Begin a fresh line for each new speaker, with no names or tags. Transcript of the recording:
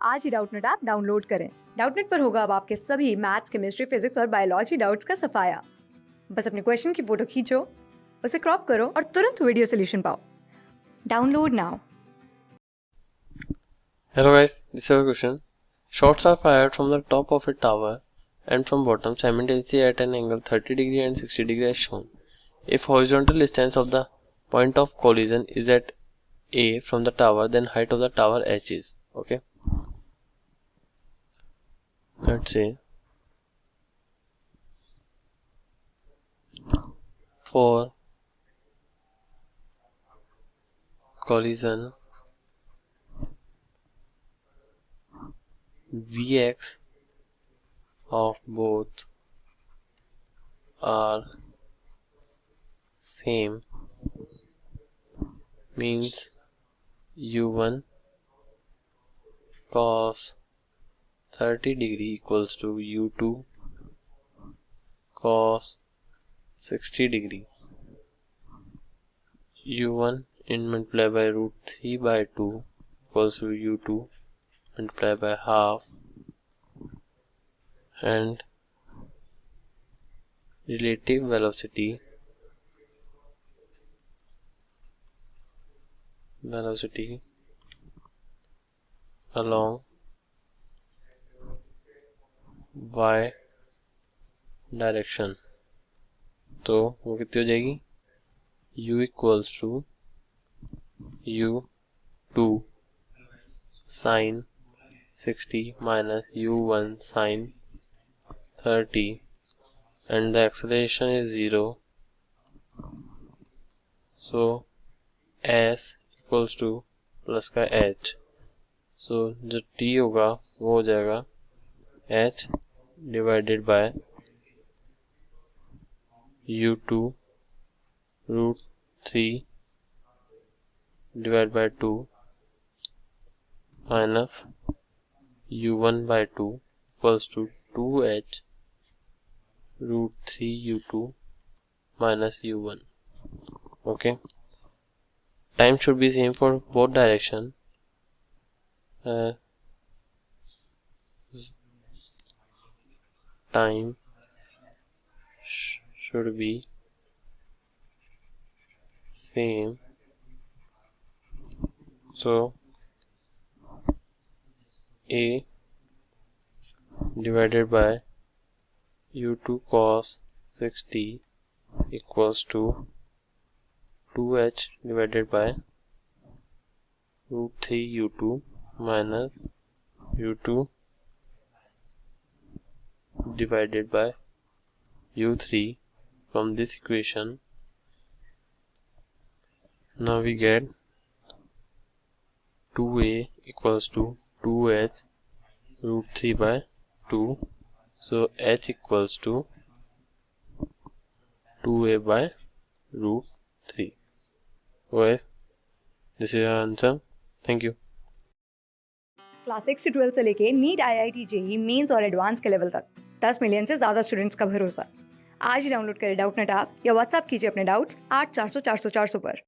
आज ही Doubtnut app download करें। Doubtnut पर होगा अब आपके सभी मैथ्स, केमिस्ट्री, फिजिक्स और बायोलॉजी डाउट्स का सफाया। बस अपने क्वेश्चन की फोटो खींचो, उसे क्रॉप करो और तुरंत वीडियो सोल्यूशन पाओ। Download now.
Hello guys, this is our question. Shots are fired from the top of a tower and from bottom simultaneously at an angle 30 degree and 60 degree as shown. If horizontal distance of the point of collision is at A from the tower, then height of the tower h is. Okay. Let's say for collision Vx of both are same, means u1 cos 30 degree equals to u2 cos 60 degree. u1 in multiplied by root 3 by 2 equals to u2 multiplied by half, and relative velocity along y direction, तो वो कितनी हो जाएगी, u equals to u2 sin 60 minus u1 sin 30, and the acceleration is 0, so s equals two plus का h, so जो t होगा वो हो जाएगा h divided by u2 root 3 divide by 2 minus u1 by 2 equals to 2h root 3 u2 minus u1. Okay, time should be same for both direction. Time should be same, so a divided by u2 cos 60 equals to 2h divided by root 3 u2 minus u2 divided by u3 from this equation. Now we get 2a equals to 2h root 3 by 2, so h equals to 2a by root 3. Yes, this is our answer. Thank you.
Class 6 से 12 से लेके NEET, IIT, JEE mains और advance के level तक 10 million से ज्यादा students का भरोसा। आज ही डाउनलोड करें डाउटनेट ऐप या व्हाट्सएप कीजिए अपने डाउट्स 8400 400 400 पर।